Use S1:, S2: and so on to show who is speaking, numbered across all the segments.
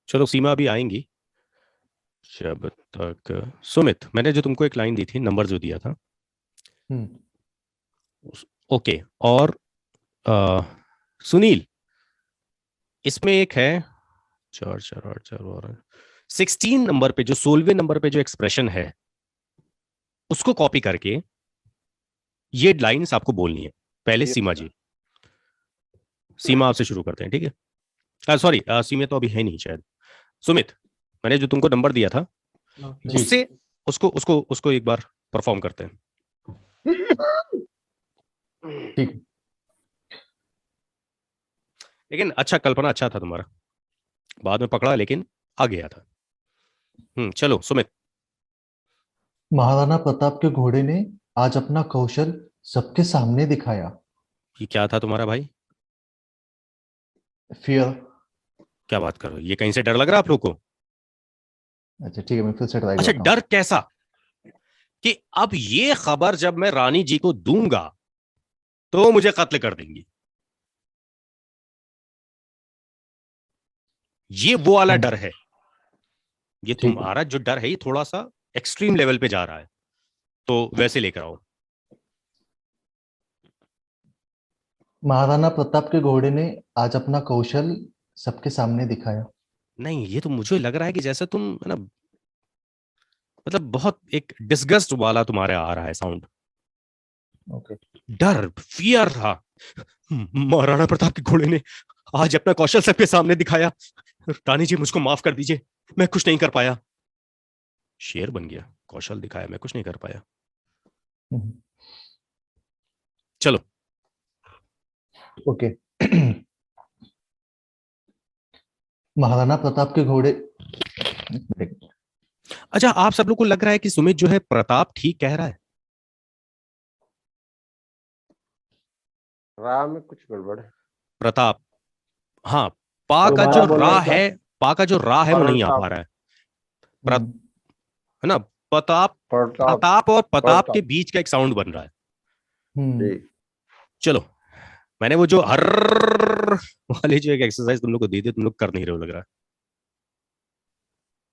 S1: चलो सीमा अभी आएंगी। जब तक सुमित, मैंने जो तुमको एक लाइन दी थी, नंबर जो दिया था,
S2: हम्म।
S1: ओके। और अ, सुनील, इसमें एक है, चार चार आठ चार और 16 नंबर पे, जो 16वें नंबर पे जो एक्सप्रेशन है, उसको कॉपी करके ये लाइंस आपको बोलनी है। पहले
S3: यस
S1: सीमा
S3: सर।
S1: जी, सीमा आपसे शुरू करते हैं, ठीक है? सॉरी, सीमा तो अभी है नहीं शायद। सुमित, मैंने जो तुमको नंबर दिया था,
S2: जी।
S1: उससे उसको उसको उसको एक बार परफॉर्म करते हैं।
S2: ठीक।
S1: लेकिन अच्छा, कल्पना अच्छा था तुम्हारा, बाद में पकड़ा लेकिन आ गया था। चलो सुमित।
S2: महाराणा प्रताप के घोड़े ने आज अपना कौशल सबके सामने दिखाया।
S1: ये क्या था तुम्हारा भाई?
S2: फियर।
S1: क्या बात कर रहे हो, ये कहीं से डर लग रहा है आप लोग को?
S2: अच्छा ठीक है, मैं फिर से ट्राई
S1: अच्छा,
S2: करता
S1: डर
S2: हूँ।
S1: कैसा? कि अब ये खबर जब मैं रानी जी को दूंगा तो मुझे कत्ल कर देंगी, ये वो वाला डर है। ये
S2: ठीक है।
S1: तुम्हारा जो डर है, ये थोड़ा सा एक्सट्रीम लेवल पे जा रहा है, तो वैसे लेकर आओ।
S2: महाराणा प्रताप के घोड़े ने आज अपना कौशल सबके सामने दिखाया।
S1: नहीं, ये तो मुझे लग रहा है कि जैसे तुम है ना, मतलब बहुत एक डिस्गस्ट वाला तुम्हारे आ रहा है साउंड।
S2: ओके।
S1: डर, फियर था। महाराणा प्रताप के घोड़े ने आज अपना कौशल सबके सामने दिखाया। रानी जी मुझको माफ कर दीजिए, मैं कुछ नहीं कर पाया। शेर बन गया, कौशल दिखाया, मैं कुछ नहीं कर पाया। चलो।
S2: ओके। महाराणा प्रताप के घोड़े।
S1: अच्छा, आप सब लोग को लग रहा है कि सुमित जो है प्रताप ठीक कह रहा है?
S3: राह में कुछ गड़बड़ है।
S1: प्रताप, हाँ। पा का
S3: दोबारा
S1: जो
S3: बोलना
S1: रा
S3: एक बार।
S1: है, पा का जो रा है वो नहीं आ पा
S3: प्रताप।
S1: रहा है। है ना? प्रताप,
S3: प्रताप।
S1: प्रताप और प्रताप के
S3: प्रताप।
S1: बीच का एक साउंड बन रहा है।
S2: हम्म।
S3: जी।
S1: चलो, मैंने वो जो हर वाली जो एक एक्सरसाइज तुम लोग को दी थी, तुम लोग कर नहीं रहे हो लग रहा है।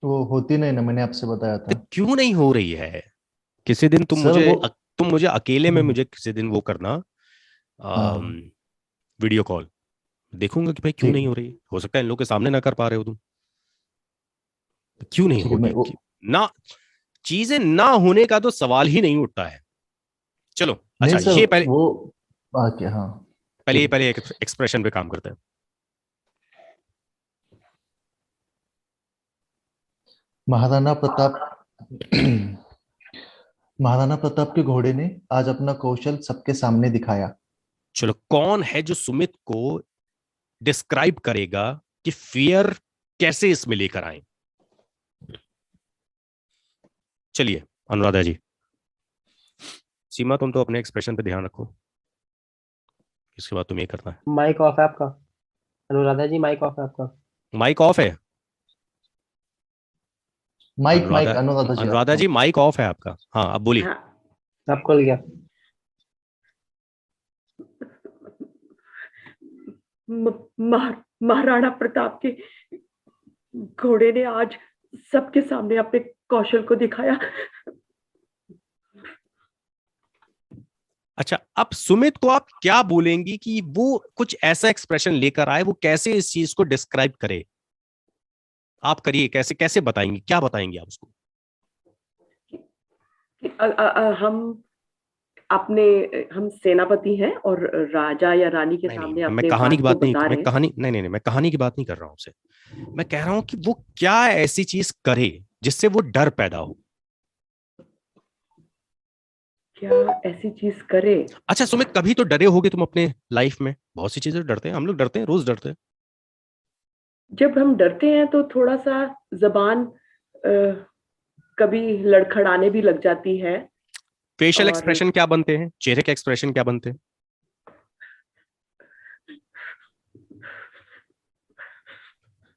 S2: वो होती नहीं ना, मैंने आपसे बताया
S1: तो
S2: था।
S1: क्यों नहीं हो रही है? किसी दिन
S2: सर वो।
S1: तुम मुझे अकेले में,
S2: हम्म,
S1: मुझे किसी दिन वो करना,
S2: हाँ।
S1: Video call. देखूंगा कि भाई क्यों
S2: ठीक
S1: नहीं
S2: है।
S1: हो रही। हो सकता है इन लोग के सामने ना कर पा रहे हो तुम। क्यों नहीं
S2: ठीक
S1: हो
S2: है, मैं
S1: रही
S2: वो।
S1: ना? चीजें ना होने का तो सवाल ही नहीं उठता है। चलो
S2: नहीं
S1: अच्छा,
S2: सर,
S1: ये पहले,
S2: वो बाकी हाँ। ठीक है।
S1: पहले एक एक्सप्रेशन पे काम करते हैं।
S2: महाराणा प्रताप। महाराणा प्रताप के घोड़े ने आज अपना कौशल सबके सामने दिखाया।
S1: चलो, कौन है जो सुमित को डिस्क्राइब करेगा कि फियर कैसे इसमें लेकर आए? चलिए, अनुराधा जी। सीमा, तुम तो अपने एक्सप्रेशन पे ध्यान रखो, इसके बाद तुम्हें करना है।
S4: माइक ऑफ है आपका। अनुराधा जी, माइक ऑफ है आपका।
S1: माइक ऑफ है?
S2: माइक
S1: अनुराधा,
S2: माइक अनुराधा जी
S1: अनुराधा
S2: आपका।
S1: जी माइक ऑफ है आपका। हाँ, अब बोलिए।
S4: हाँ, सब खुल गया।
S5: महाराणा प्रताप के घोड़े ने आज सबके सामने अपने कौशल को दिखाया।
S1: अच्छा, अब सुमित को आप क्या बोलेंगी कि वो कुछ ऐसा एक्सप्रेशन लेकर आए, वो कैसे इस चीज को डिस्क्राइब करे? आप करिए, कैसे कैसे बताएंगी, क्या बताएंगे आप उसको?
S5: हम अपने हम सेनापति हैं और राजा या रानी के
S1: नहीं
S5: सामने
S1: नहीं, मैं
S5: अपने
S1: कहानी की
S5: बात को
S1: बात नहीं,
S5: बता
S1: मैं
S5: रहे हैं।
S1: कहानी नहीं नहीं नहीं, मैं कहानी की बात नहीं कर रहा हूं आपसे। मैं कह रहा हूं कि वो क्या ऐसी चीज करे जिससे वो डर पैदा हो।
S5: क्या ऐसी चीज करे?
S1: अच्छा सुमित, कभी तो डरे होगे तुम अपने लाइफ में, बहुत सी चीजें डरते हैं हम लोग, डरते हैं, रोज डरते हैं।
S5: जब हम डरते हैं तो थोड़ा सा जबान कभी लड़खड़ाने भी लग जाती है।
S1: फेशियल
S5: और
S1: एक्सप्रेशन क्या बनते हैं, चेहरे के एक्सप्रेशन क्या बनते हैं?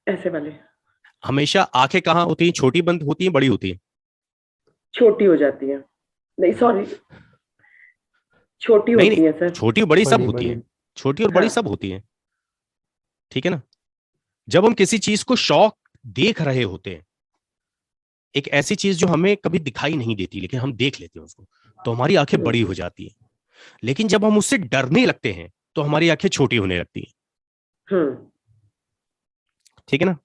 S5: ऐसे वाले।
S1: हमेशा आंखें कहाँ होती हैं, छोटी बंद होती हैं, बड़ी होती हैं?
S5: छोटी हो जाती है। नहीं सॉरी, छोटी
S1: नहीं नहीं,
S5: होती है सर।
S1: छोटी बड़ी सब
S2: बड़ी
S1: होती
S2: बड़ी।
S1: है। छोटी और बड़ी
S5: हाँ।
S1: सब होती है, ठीक है ना? जब हम किसी चीज को शॉक देख रहे होते हैं, एक ऐसी चीज जो हमें कभी दिखाई नहीं देती लेकिन हम देख लेते हैं उसको, तो हमारी आंखें बड़ी हो जाती हैं। लेकिन जब हम उससे डरने लगते हैं तो हमारी आंखें छोटी होने लगती हैं। ठीक है ना?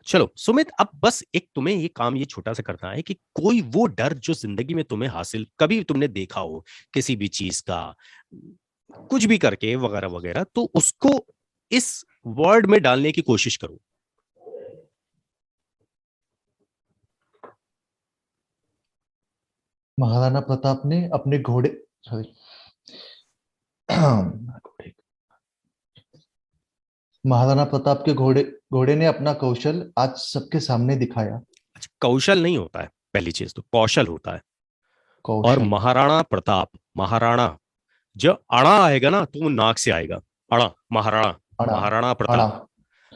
S1: चलो सुमित, अब बस एक तुम्हें ये काम ये छोटा सा करना है कि कोई वो डर जो जिंदगी में तुम्हें हासिल कभी तुमने देखा हो किसी भी चीज का, कुछ भी करके वगैरह वगैरह, तो उसको इस वर्ड में डालने की कोशिश करो।
S2: महाराणा प्रताप ने अपने घोड़े, सॉरी, महाराणा प्रताप के घोड़े घोड़े ने अपना कौशल आज सबके सामने दिखाया।
S1: अच्छा, कौशल नहीं होता है, पहली चीज तो कौशल होता है। और
S2: कौशल,
S1: महाराणा प्रताप, महाराणा, जो अड़ा आएगा ना तो वो नाक से आएगा, अड़ा, महाराणा,
S2: अड़ा,
S1: महाराणा
S2: अड़ा,
S1: प्रताप,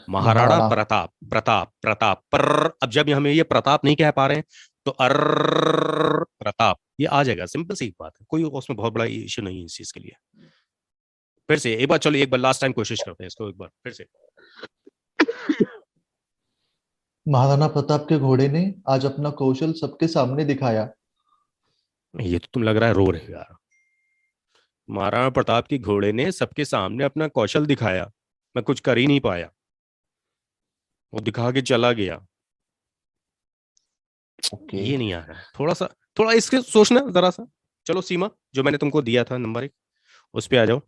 S1: महाराणा
S2: महाराणा,
S1: प्रताप, प्रताप, प्रताप, पर अब जब हमें ये प्रताप नहीं कह पा रहे हैं तो प्रताप ये आ जाएगा। सिंपल सी बात है, कोई उसमें बहुत बड़ा इश्यू नहीं है इस चीज के लिए। फिर से एक बार, चलो एक बार लास्ट टाइम कोशिश करते हैं इसको, एक बार फिर से।
S2: महाराणा प्रताप के घोड़े ने आज अपना कौशल सबके सामने दिखाया।
S1: ये तो तुम लग रहा है रो रहे हो यार। महाराणा प्रताप के घोड़े ने सबके सामने अपना कौशल दिखाया, मैं कुछ कर ही नहीं पाया, वो दिखा के चला गया।
S2: ओके,
S1: ये नहीं आ रहा है, थोड़ा इसके सोचना जरा सा। चलो सीमा, जो मैंने तुमको दिया था नंबर 1, उस पे आ जाओ।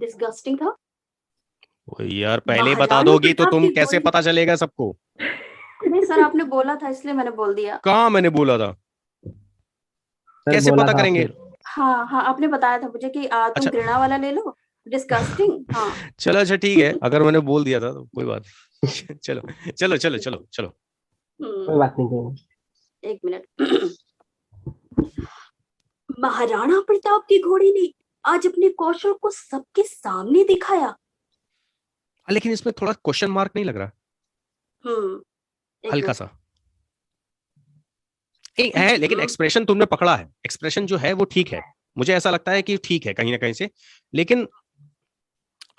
S3: डिस्गस्टिंग था।
S1: ओ यार, पहले ही बता
S3: महाराणा
S1: दोगी तो
S3: प्रताप
S1: तुम
S3: की
S1: कैसे
S3: घोड़ी-
S1: पता चलेगा सबको?
S3: नहीं सर, आपने बोला था इसलिए मैंने बोल दिया।
S1: कहाँ मैंने बोला था?
S4: सर
S1: कैसे
S4: बोला
S1: पता
S4: था
S1: करेंगे?
S4: आपने।
S3: हाँ हाँ, आपने बताया था मुझे कि तुम
S1: अच्छा।
S3: घृणा वाला ले लो। डिस्गस्टिंग, हाँ।
S1: चलो अच्छा ठीक है, अगर मैंने बोल दिया था तो कोई बात नहीं। चलो चलो चलो चलो चलो।
S4: कोई बात नहीं, कोई नहीं।
S3: एक मिनट। महाराणा प्रताप की घोड़ी ने आज अपने कौशल को सबके सामने दिखाया।
S1: लेकिन इसमें थोड़ा क्वेश्चन मार्क नहीं लग रहा?
S3: एक
S1: हल्का
S3: मिनट।
S1: सा एक है, लेकिन एक्सप्रेशन तुमने पकड़ा है, एक्सप्रेशन जो है वो ठीक है, मुझे ऐसा लगता है कि ठीक है कहीं ना कहीं से, लेकिन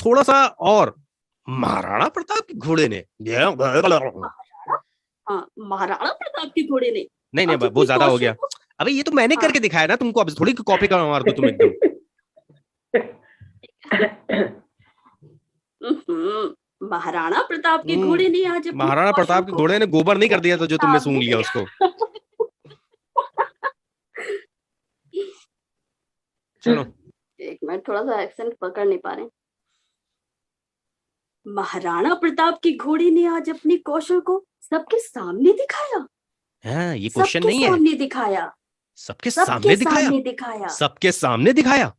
S1: थोड़ा सा और। महाराणा प्रताप के घोड़े ने,
S3: हाँ, महाराणा प्रताप की घोड़ी ने
S1: नहीं नहीं
S3: आज
S1: वो
S3: अपने
S1: ज्यादा हो
S3: कौशल
S1: गया।
S3: को-
S1: अबे ये तो मैंने
S3: हाँ।
S1: करके दिखाया ना तुमको, अब थोड़ी कॉपी कर मार दो तुम एकदम।
S3: महाराणा प्रताप की
S1: हम्म,
S3: घोड़ी ने आज अपने
S1: महाराणा
S3: कौशल
S1: प्रताप के
S3: को
S1: घोड़े ने गोबर नहीं कर दिया तो जो तुमने सूंघ
S3: सामने
S1: लिया उसको। चलो
S3: एक मिनट, थोड़ा सा एक्सेंट पकड़ नहीं पा रहे। महाराणा प्रताप की घोड़ी ने आज अपने कौशल को सबके सामने दिखाया।
S1: हाँ, ये क्वेश्चन
S3: सबके
S1: नहीं है,
S3: सामने दिखाया।
S1: सबके
S3: सबके
S1: सामने दिखाया,
S3: सामने दिखाया।
S1: सबके सामने दिखाया।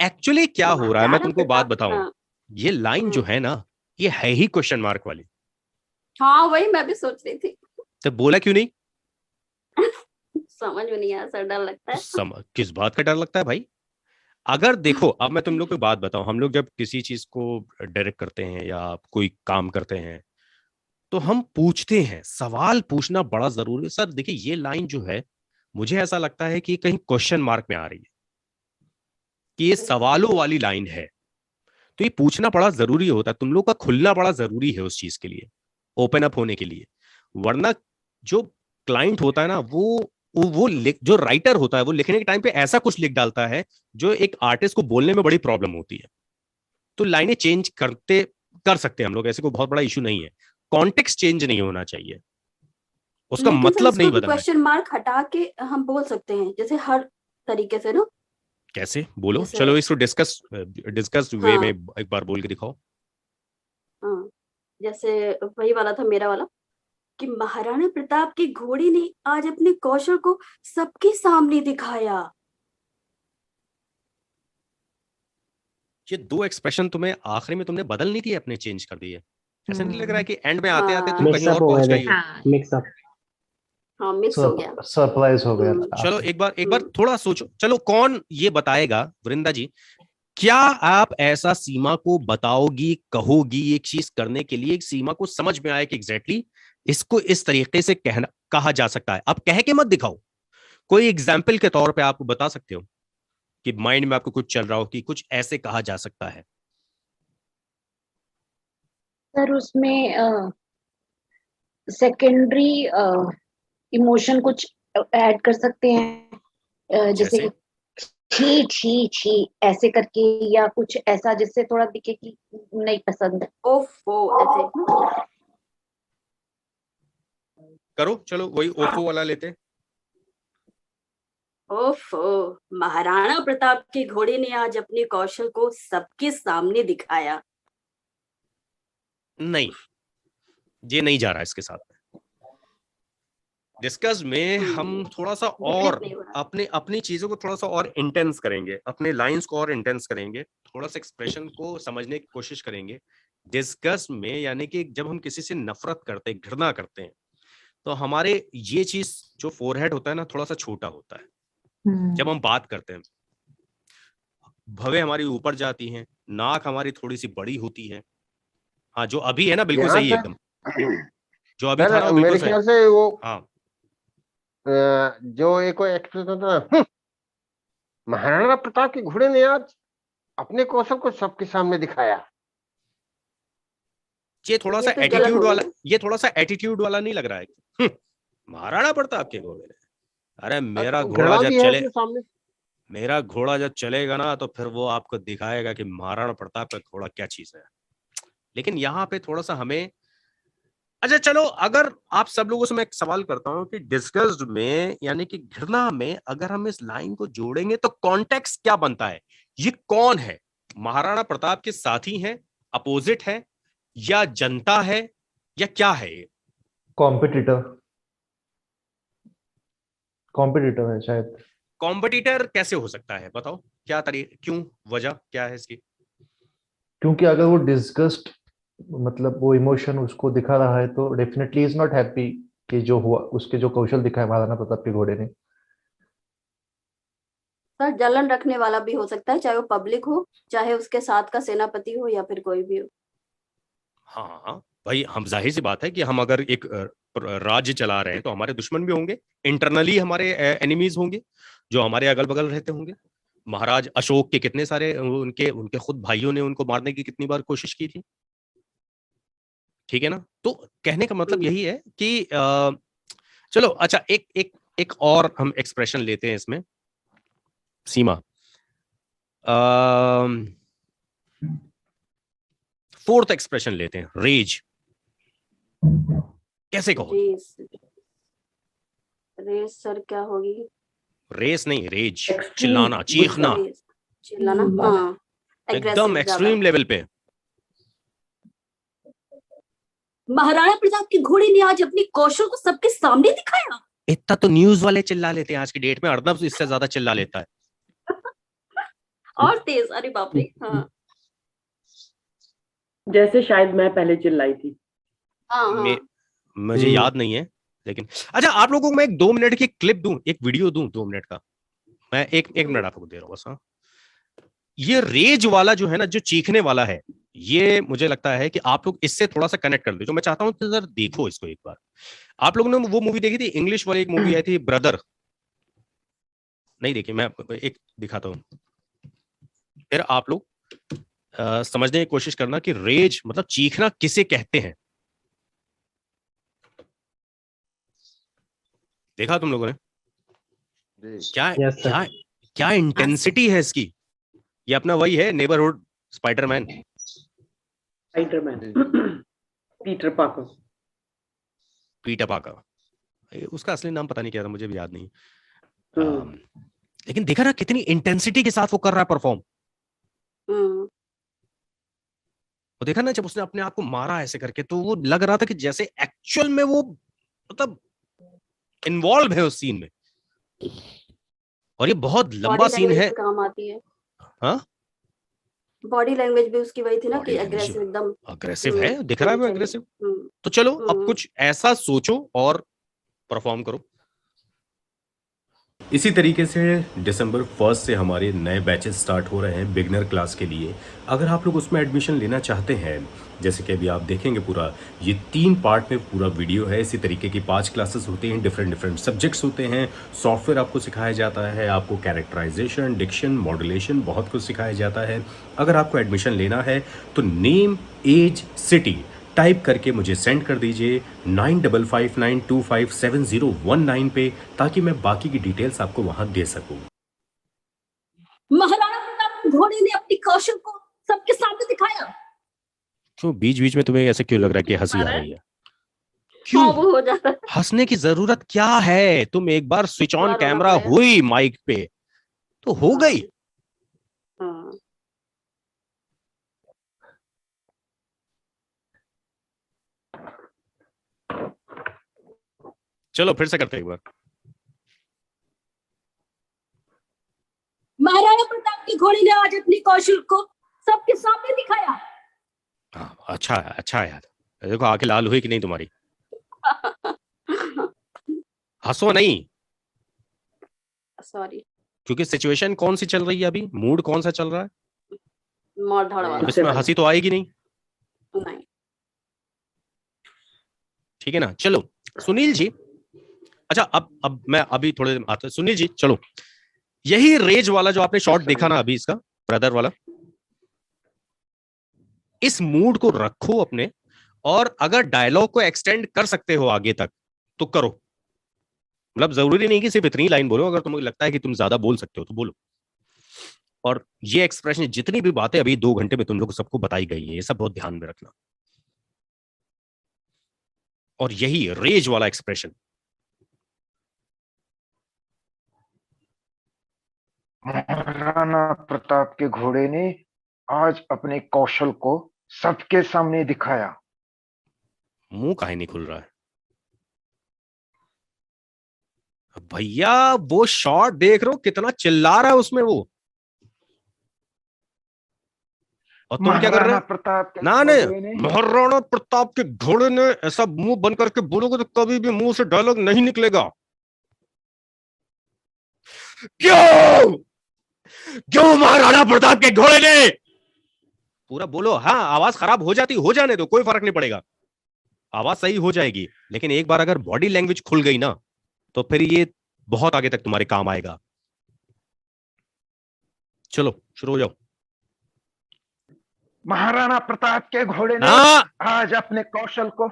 S1: एक्चुअली क्या हो रहा है मैं
S3: महाराणा
S1: तुमको बात
S3: प्रताप-
S1: बताऊं,
S3: हाँ,
S1: ये लाइन जो है ना, ये है ही क्वेश्चन मार्क वाली।
S3: हाँ वही मैं भी सोच रही थी।
S1: तो बोला क्यों नहीं?
S3: समझ में नहीं आया सर, डर लगता है।
S1: किस बात का डर लगता है भाई? अगर देखो, अब मैं तुम लोग को बात बताऊं, हम लोग जब किसी चीज को डायरेक्ट करते हैं या कोई काम करते हैं तो हम पूछते हैं, सवाल पूछना बड़ा जरूरी है। सर देखिए, ये लाइन जो है मुझे ऐसा लगता है कि कहीं क्वेश्चन मार्क में आ रही है, कि ये सवालों वाली लाइन है, तो ये पूछना बड़ा जरूरी होता है, तुम लोग का खुलना बड़ा जरूरी है उस चीज के लिए, ओपन अप होने के लिए। वरना जो क्लाइंट होता है ना, जो राइटर होता है वो लिखने के टाइम पे ऐसा कुछ लिख डालता है जो एक आर्टिस्ट को बोलने में बड़ी प्रॉब्लम होती है। तो लाइनें चेंज कर सकते हैं हम लोग, ऐसे कोई बहुत बड़ा इशू नहीं है, कॉन्टेक्स्ट चेंज नहीं होना चाहिए, उसका
S3: लेकिन सर,
S1: मतलब नहीं
S3: इसको
S1: बदलना।
S3: क्वेश्चन मार्क हटा के हम बोल सकते हैं, जैसे हर तरीके से ना।
S1: कैसे बोलो?
S3: जैसे-
S1: चलो इसको डिस्कस वे
S3: हाँ।
S1: में एक बार बोल के दिखाओ।
S3: हाँ, जैसे वही वाला था मेरा वाला, कि महाराणा प्रताप की घोड़ी ने आज अपने कौशल को सबके सामने दिखाया।
S1: ये दो एक्सप्रेशन तुम्हें आखिरी में तुमने बदल नहीं दिए, अपने चेंज कर दिए। ऐसा नहीं लग रहा है कि एंड में आते आते तुम
S3: हाँ।
S1: कहीं
S4: मिक्सअप
S1: और
S4: हो
S1: पहुंच
S4: गए
S1: गई
S4: थे,
S1: हो?
S4: मिक्सअप।
S3: हाँ, मिक्स हो गया।
S2: सरप्राइज हो गया।
S1: चलो एक बार थोड़ा सोचो। चलो कौन ये बताएगा, वृंदा जी, क्या आप ऐसा सीमा को बताओगी, कहोगी एक चीज करने के लिए, सीमा को समझ में आए कि एग्जैक्टली इसको इस तरीके से कहा जा सकता है? आप कह के मत दिखाओ, कोई एग्जाम्पल के तौर पे आप बता सकते हो कि माइंड में आपको कुछ चल रहा हो कि कुछ ऐसे कहा जा सकता है।
S6: सर उसमें सेकेंडरी इमोशन कुछ ऐड कर सकते हैं, जैसे
S1: जैसे?
S6: छी छी छी ऐसे करके, या कुछ ऐसा जिससे थोड़ा दिखे कि नहीं पसंद है।
S3: ओफो ऐसे
S1: करो, चलो वही ओफो वाला लेते हैं।
S3: ओफो, महाराणा प्रताप के घोड़े ने आज अपने कौशल को सबके सामने दिखाया।
S1: नहीं, ये नहीं जा रहा है इसके साथ में। डिस्कस में हम थोड़ा सा और
S3: नहीं हो रहा।
S1: अपनी चीजों को थोड़ा सा और इंटेंस करेंगे, अपने लाइंस को और इंटेंस करेंगे, थोड़ा सा एक्सप्रेशन को समझने की कोशिश करेंगे। डिस्कस में यानी कि जब हम किसी से नफरत करते हैं, घृणा करते हैं, तो हमारे ये चीज जो फोरहेड होता है ना, थोड़ा सा छोटा होता है। जब हम बात करते हैं, भवें हमारी ऊपर जाती हैं, नाक हमारी थोड़ी सी बड़ी होती है। हाँ, जो अभी है ना बिल्कुल
S7: यहाँ
S1: सही है
S7: सर
S1: एकदम, जो अभी था ना
S7: सर
S1: वो बिल्कुल
S7: मेरे
S1: सही।
S7: ख्याल से वो
S1: हाँ,
S7: जो एक एक्सप्रेस होता है ना, महाराणा प्रताप के घोड़े ने आज अपने कौशल को सबके सामने दिखाया।
S1: ये थोड़ा
S3: ये
S1: सा
S3: तो गलत
S1: एटीट्यूड
S3: हो
S1: वाला,
S3: गया।
S1: ये थोड़ा सा एटीट्यूड वाला नहीं लग रहा है? महाराणा प्रताप के घोड़े ने, अरे मेरा घोड़ा
S7: घृणा
S1: जब
S7: भी है
S1: चले,
S7: उसके सामने।
S1: मेरा घोड़ा जब चलेगा ना, तो फिर वो आपको दिखाएगा कि महाराणा प्रताप का घोड़ा क्या चीज है। लेकिन यहाँ पे थोड़ा सा हमें, अच्छा चलो, अगर आप सब लोगों से मैं एक सवाल करता हूं कि डिस्कस्ड में यानी कि घृणा में अगर हम इस लाइन को जोड़ेंगे तो कॉन्टेक्स्ट क्या बनता है? ये कौन है? महाराणा प्रताप के साथी हैं, अपोजिट है, या जनता है, या क्या है ये?
S2: कॉम्पिटिटर, कॉम्पिटिटर है शायद।
S1: कॉम्पिटिटर कैसे हो सकता है, बताओ क्या तरीका, क्यों, वजह क्या है इसकी?
S2: क्योंकि अगर वो डिस्गस्ट मतलब वो इमोशन उसको दिखा रहा है तो डेफिनेटली इज नॉट हैप्पी कि जो हुआ, उसके जो कौशल दिखाए महाराणा प्रताप के घोड़े ने।
S3: सर जलन रखने वाला भी हो सकता है, चाहे वो पब्लिक हो, चाहे उसके साथ का सेनापति हो, या फिर कोई भी हो।
S1: हाँ हाँ भाई, हम जाहिर सी बात है कि हम अगर एक राज्य चला रहे हैं तो हमारे दुश्मन भी होंगे, इंटरनली हमारे एनिमीज होंगे जो हमारे अगल बगल रहते होंगे। महाराज अशोक के कितने सारे उनके उनके खुद भाइयों ने उनको मारने की कितनी बार कोशिश की थी, ठीक है ना? तो कहने का मतलब यही है कि चलो अच्छा, एक एक एक और हम एक्सप्रेशन लेते हैं इसमें, सीमा। फोर्थ एक्सप्रेशन लेते हैं, रेज। कैसे कहो?
S3: रेस, रेस सर क्या होगी?
S1: रेस नहीं, रेज,
S5: Extreme
S1: चिल्लाना, चीखना,
S3: रेस, चिल्लाना, हाँ,
S1: एकदम
S3: aggressive
S1: एक्सट्रीम
S3: ज्यादा।
S1: लेवल पे।
S3: महाराणा प्रताप के घोड़े ने आज अपने कौशल को सबके सामने दिखाया।
S1: इतना तो न्यूज वाले चिल्ला लेते हैं आज की डेट में, अर्नब इससे ज्यादा चिल्ला लेता है।
S3: और तेज, अरे बाप रे, हाँ
S5: जैसे शायद मैं पहले चिल्लाई थी।
S3: हाँ हाँ।
S1: मुझे याद नहीं है, लेकिन अच्छा, आप लोगों को मैं एक 2 मिनट की क्लिप दूं, एक वीडियो दूं 2 मिनट का, मैं एक मिनट आपको दे रहा हूँ बस। हाँ, ये रेज वाला जो है ना, जो चीखने वाला है, ये मुझे लगता है कि आप लोग इससे थोड़ा सा कनेक्ट कर दो। जो मैं चाहता हूँ कि जरा देखो इसको एक बार। आप लोगों ने वो मूवी देखी थी, इंग्लिश वाली एक मूवी आई थी, ब्रदर? नहीं देखी? मैं एक दिखाता हूँ, फिर आप लोग समझने की कोशिश करना कि रेज मतलब चीखना किसे कहते हैं। देखा तुम लोगों ने? क्या
S4: Yes, sir.
S1: क्या क्या इंटेंसिटी है इसकी? ये अपना वही है, नेबरहुड स्पाइडरमैन।
S5: स्पाइडरमैन, पीटर पाकर।
S1: पीटर पाकर, उसका असली नाम पता नहीं क्या था, मुझे भी याद नहीं।
S5: हम्म।
S1: लेकिन देखा ना कितनी इंटेंसिटी के साथ वो कर रहा है परफॉर्म। वो देखा ना, जब उसने अपने आप को मारा ऐसे करके, तो वो लग रहा था कि जैसे एक्चुअल में वो मतलब इन्वॉल्व है उस सीन में। और ये बहुत लंबा
S3: बॉडी
S1: सीन है।
S3: लैंग्वेज काम आती है।
S1: हाँ,
S3: बॉडी लैंग्वेज भी उसकी वही थी ना
S1: Body
S3: कि
S1: language
S3: अग्रेसिव, एकदम
S1: अग्रेसिव है, दिख रहा है वो अग्रेसिव।
S3: हम्म,
S1: तो चलो अब
S3: हम्म।
S1: कुछ ऐसा सोचो और परफॉर्म करो। इसी तरीके से दिसंबर 1 से हमारे नए बैचेस स्टार्ट हो रहे हैं बिगनर क्लास के लिए। अगर आप लोग उसमें एडमिशन लेना चाहते हैं, जैसे कि अभी आप देखेंगे पूरा ये 3 पार्ट में पूरा वीडियो है। इसी तरीके की 5 क्लासेस होती हैं, डिफरेंट सब्जेक्ट्स होते हैं, सॉफ्टवेयर आपको सिखाया जाता है, आपको कैरेक्टराइजेशन, डिक्शन, मॉड्यूलेशन, बहुत कुछ सिखाया जाता है। अगर आपको एडमिशन लेना है तो नेम, एज, सिटी टाइप करके मुझे सेंड कर दीजिए 9559257019 पे, ताकि मैं बाकी की डिटेल्स आपको वहां दे सकूं।
S3: महाराणा प्रताप के घोड़े ने अपनी कौशल को सबके सामने दिखाया।
S1: क्यों बीच बीच में तुम्हें ऐसे क्यों लग रहा है कि हंसी आ रही है?
S3: हाँ,
S1: क्यों
S3: वो हो जाता है।
S1: हंसने की जरूरत क्या है? तुम एक बार स्विच ऑन
S3: बार होना
S1: कैमरा
S3: पड़ेगा।
S1: हुई माइक पे तो हो
S3: हाँ।
S1: गई।
S3: हाँ।
S1: चलो फिर से करते हैं एक बार।
S3: महाराणा प्रताप के घोड़े ने आज अपनी कौशल को सबके सामने दिखाया।
S1: हाँ, अच्छा है यार। देखो आंखें लाल हुई कि नहीं तुम्हारी? हंसो नहीं,
S3: सॉरी,
S1: क्योंकि सिचुएशन कौन सी चल रही है अभी, मूड कौन सा चल रहा है,
S3: मार धाड़ वाला।
S1: तो इसमें हंसी तो आएगी नहीं।
S3: नहीं।
S1: ठीक है ना? चलो सुनील जी, अच्छा अब मैं अभी थोड़े देर में आता हूं। सुनील जी चलो, यही रेज वाला जो आपने शॉट देखा ना अभी, इसका ब्रदर वाला, इस मूड को रखो अपने, और अगर डायलॉग को एक्सटेंड कर सकते हो आगे तक तो करो। मतलब जरूरी नहीं कि सिर्फ इतनी लाइन बोलो, अगर तुम्हें लगता है कि तुम ज्यादा बोल सकते हो तो बोलो। और ये एक्सप्रेशन, जितनी भी बातें अभी 2 घंटे में तुम लोग सबको बताई गई है, ये सब बहुत ध्यान में रखना। और यही रेज वाला एक्सप्रेशन।
S7: महाराणा प्रताप के घोड़े ने आज अपने कौशल को सबके सामने दिखाया।
S1: मुंह काहे नहीं खुल रहा है भैया? वो शॉट देख रहे हो कितना चिल्ला रहा है उसमें वो, और तुम क्या कर रहे
S7: महाराणा
S1: हो?
S7: प्रताप के
S1: ना
S7: घोड़े ने
S1: महाराणा प्रताप के घोड़े ने, ऐसा मुंह बंद करके बोलोगे तो कभी भी मुंह से डायलॉग नहीं निकलेगा। क्यों क्यों महाराणा प्रताप के घोड़े ने? पूरा बोलो। हाँ, आवाज खराब हो जाती, हो जाने दो, कोई फर्क नहीं पड़ेगा, आवाज सही हो जाएगी। लेकिन एक बार अगर बॉडी लैंग्वेज खुल गई ना, तो फिर ये बहुत आगे तक तुम्हारे काम आएगा। चलो शुरू हो जाओ।
S7: महाराणा प्रताप के घोड़े ने आज अपने कौशल को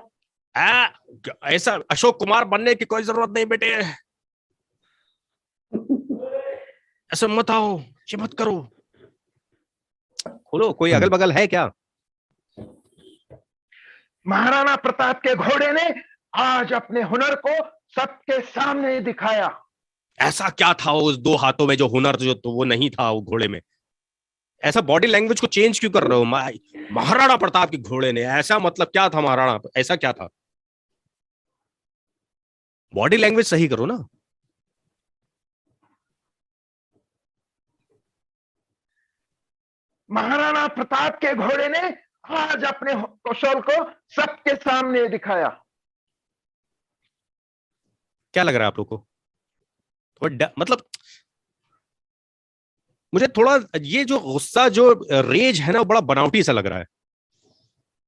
S1: ऐसा अशोक कुमार बनने की कोई जरूरत नहीं बेटे, ऐसा मत आओ, ये मत करो। खोलो, कोई अगल बगल है क्या?
S7: महाराणा प्रताप के घोड़े ने आज अपने हुनर को सबके सामने दिखाया।
S1: ऐसा क्या था उस 2 हाथों में जो हुनर, जो तो वो नहीं था वो घोड़े में? ऐसा बॉडी लैंग्वेज को चेंज क्यों कर रहे हो? महाराणा प्रताप के घोड़े ने, ऐसा मतलब क्या था महाराणा, ऐसा क्या था? बॉडी लैंग्वेज सही करो ना।
S7: महाराणा प्रताप के घोड़े ने आज अपने कौशल को सबके सामने दिखाया।
S1: क्या लग रहा है आप लोग को? मतलब मुझे थोड़ा ये जो गुस्सा, जो रेज है ना, बड़ा बनावटी सा लग रहा है।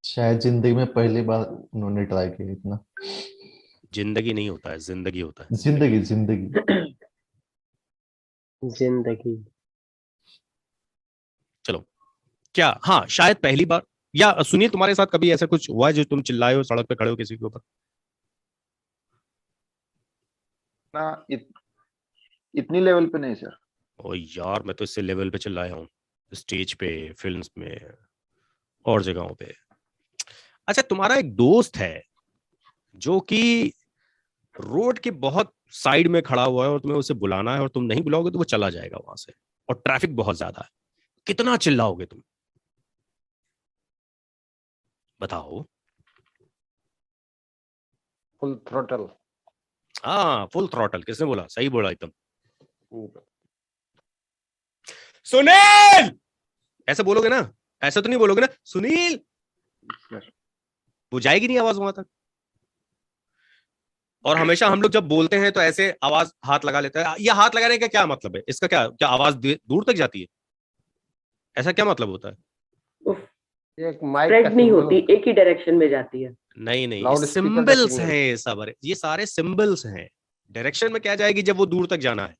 S2: शायद जिंदगी में पहली बार उन्होंने ट्राई किया इतना।
S1: जिंदगी नहीं होता है, जिंदगी होता है।
S2: जिंदगी जिंदगी
S4: जिंदगी।
S1: चलो, क्या हाँ शायद पहली बार, या सुनील तुम्हारे साथ कभी ऐसा कुछ हुआ है जो तुम चिल्लाए हो सड़क पे खड़े हो किसी के ऊपर?
S7: ना, इतनी लेवल पे नहीं सर।
S1: ओ यार, मैं तो इससे लेवल पे चिल्लाया हूँ, स्टेज पे, फिल्म्स में और जगहों पे। अच्छा, तुम्हारा एक दोस्त है जो कि रोड के बहुत साइड में खड़ा हुआ है और तुम्हें उसे बुलाना है, और तुम नहीं बुलाओगे तो वो चला जाएगा वहां से, और ट्रैफिक बहुत ज्यादा है। कितना चिल्लाओगे तुम? बताओ।
S7: Full throttle.
S1: हाँ, फुल थ्रॉटल। किसने बोला? सही बोला एकदम। सुनील, ऐसे बोलोगे ना? ऐसा तो नहीं बोलोगे ना सुनील? वो जाएगी नहीं आवाज वहां तक। और हमेशा हम लोग जब बोलते हैं तो ऐसे आवाज हाथ लगा लेते हैं। ये हाथ लगाने का क्या मतलब है? इसका क्या क्या आवाज दूर तक जाती है? ऐसा क्या मतलब होता है?
S7: एक माइक
S5: स्प्रेड
S7: का
S5: नहीं
S7: सिंबल
S5: होती, एक ही डायरेक्शन में जाती है।
S1: नहीं नहीं,
S7: लाउड स्पीकर का
S1: सिंबल्स
S7: सिंबल।
S1: हैं ये सब, ये सारे सिंबल्स हैं। डायरेक्शन में क्या जाएगी जब वो दूर तक जाना है?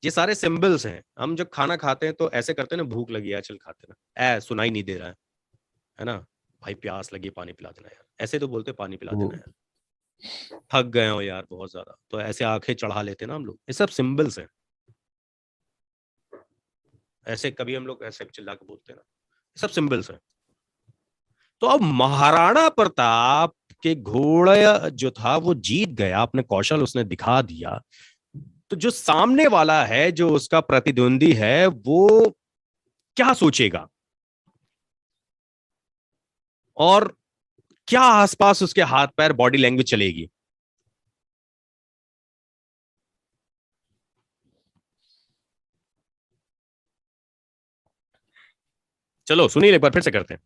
S1: ये सारे सिंबल्स हैं। हम जब खाना खाते हैं तो ऐसे करते हैं ना, भूख लगी है चल खाते ना, सुनाई नहीं दे रहा है, है ना, भाई प्यास लगी पानी पिला देना यार, ऐसे तो बोलते पानी पिला
S2: वो-
S1: देना यार, थक गए हो यार बहुत ज्यादा, तो ऐसे आंखें चढ़ा लेते ना हम लोग, ये सब सिंबल्स हैं। ऐसे कभी हम लोग ऐसे चिल्ला के बोलते हैं ना, ये सब सिंबल्स हैं। तो अब महाराणा प्रताप के घोड़ा जो था वो जीत गया, अपने कौशल उसने दिखा दिया, तो जो सामने वाला है, जो उसका प्रतिद्वंदी है, वो क्या सोचेगा और क्या आसपास उसके हाथ पैर बॉडी लैंग्वेज चलेगी। चलो सुनील एक बार फिर से करते हैं।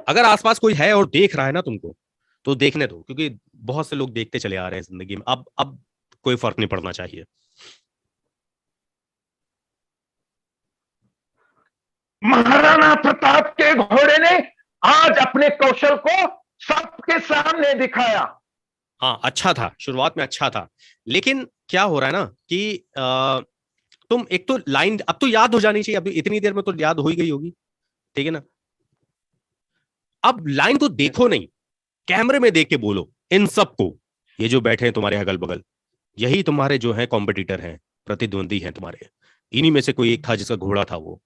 S1: अगर आसपास कोई है और देख रहा है ना तुमको, तो देखने दो, क्योंकि बहुत से लोग देखते चले आ रहे हैं जिंदगी में, अब कोई फर्क नहीं पड़ना चाहिए।
S7: महाराणा प्रताप के घोड़े ने आज अपने कौशल को सबके सामने दिखाया।
S1: हाँ अच्छा था, शुरुआत में अच्छा था, लेकिन क्या हो रहा है ना कि तुम एक तो लाइन अब तो याद हो जानी चाहिए, अभी इतनी देर में तो याद हो ही गई होगी, ठीक है ना। अब लाइन को देखो नहीं, कैमरे में देख के बोलो इन सबको, ये जो बैठे हैं तुम्हारे अगल बगल, यही तुम्हारे जो है कॉम्पिटिटर हैं, प्रतिद्वंदी हैं तुम्हारे, इन्हीं में से कोई एक था जिसका घोड़ा था वो।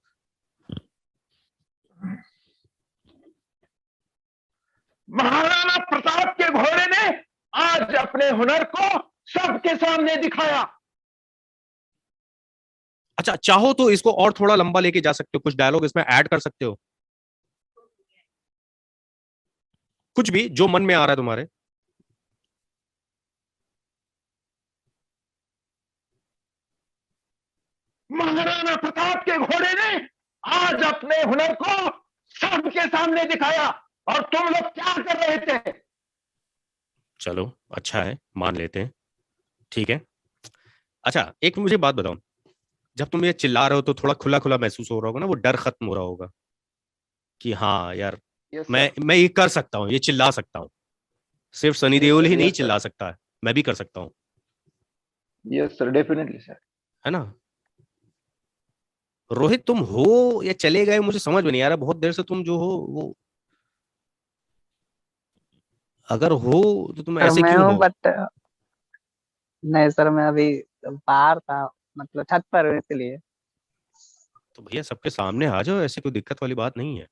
S7: महाराणा प्रताप के घोड़े ने आज अपने हुनर को सबके सामने दिखाया।
S1: अच्छा चाहो तो इसको और थोड़ा लंबा लेके जा सकते हो, कुछ डायलॉग इसमें ऐड कर सकते हो, कुछ भी जो मन में आ रहा है तुम्हारे।
S7: महाराणा प्रताप के घोड़े ने आज अपने हुनर को सबके सामने दिखाया, और तुम लोग क्या कर रहे थे?
S1: चलो अच्छा है, मान लेते हैं, ठीक है। अच्छा एक मुझे बात बताओ, जब तुम ये चिल्ला रहे हो तो थोड़ा खुला खुला महसूस हो रहा होगा ना, वो डर खत्म हो रहा होगा कि हाँ यार मैं ये कर सकता हूँ, ये चिल्ला सकता हूँ, सिर्फ सनी देओल ही नहीं चिल्ला सकता है, मैं भी कर सकता हूँ,
S7: यस सर, डेफिनेटली सर।
S1: है ना। रोहित तुम हो या चले गए, मुझे समझ में नहीं आ रहा, बहुत देर से तुम जो हो वो, अगर हो तो तुम
S4: सर
S1: ऐसे
S4: मैं
S1: क्यों
S4: हूँ
S1: हो।
S4: बट नहीं सर, मैं अभी बाहर था, मतलब छत पर हूँ इसलिए।
S1: तो भैया सबके सामने आ जाओ, ऐसी कोई दिक्कत वाली बात नहीं है।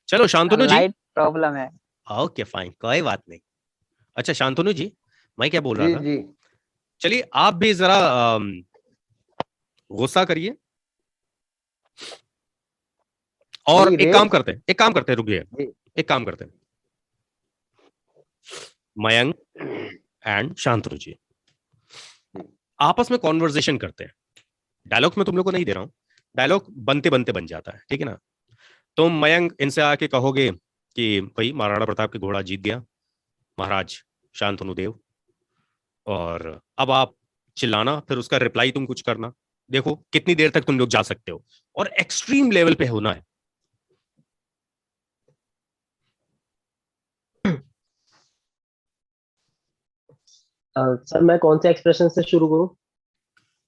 S1: चलो शांतनु जी,
S4: लाइट प्रॉब्लम है।
S1: ओके फाइन, कोई बात नहीं। अच्छा शांतनु जी, मैं क्या बोल रहा
S7: जी
S1: था,
S7: जी।
S1: चलिए आप भी जरा गुस्सा करिए, और
S7: जी,
S1: एक काम
S7: रेस।
S1: करते हैं, एक काम करते हैं, रुकिए,
S7: जी।
S1: एक काम करते हैं, मयंक एंड शांतनु जी आपस में कॉन्वर्सेशन करते हैं, डायलॉग में तुम लोग को नहीं दे रहा हूं, डायलॉग बनते बनते बन जाता है, ठीक है ना। तुम मयंक इनसे आके कहोगे कि भाई महाराणा प्रताप के घोड़ा जीत गया महाराज शांतनु देव, और अब आप चिल्लाना, फिर उसका रिप्लाई तुम कुछ करना, देखो कितनी देर तक तुम लोग जा सकते हो, और एक्सट्रीम लेवल पे होना है।
S8: सर मैं कौन से एक्सप्रेशन से शुरू करूं?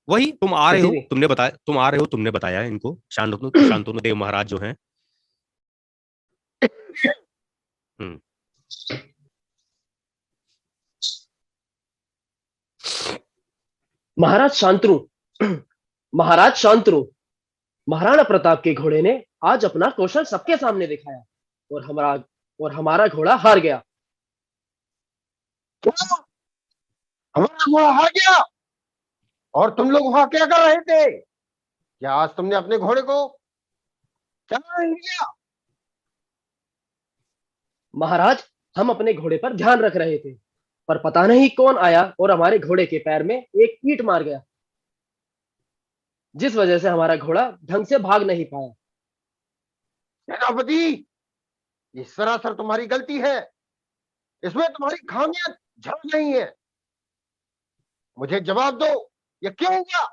S1: वही तुम आ रहे
S8: किसी
S1: हो,
S8: भी?
S1: तुमने बताया, तुम आ रहे हो, तुमने बताया इनको, शांतनु शांतनु देव महाराज जो हैं। हम्म
S8: महाराज शांतनु, महाराज शांतनु, महाराणा प्रताप के घोड़े ने आज अपना कौशल सबके सामने दिखाया, और हमारा घोड़ा हार गया।
S7: हमारा घोड़ा हार गया? और तुम लोग वहां क्या कर रहे थे? क्या आज तुमने अपने घोड़े को चला नहीं दिया?
S8: महाराज हम अपने घोड़े पर ध्यान रख रहे थे, पर पता नहीं कौन आया और हमारे घोड़े के पैर में एक कीट मार गया, जिस वजह से हमारा घोड़ा ढंग से भाग नहीं पाया।
S7: सेनापति, ये सरासर तुम्हारी गलती है, इसमें तुम्हारी खामियां झलक नहीं है। मुझे जवाब दो, ये क्यों हुआ?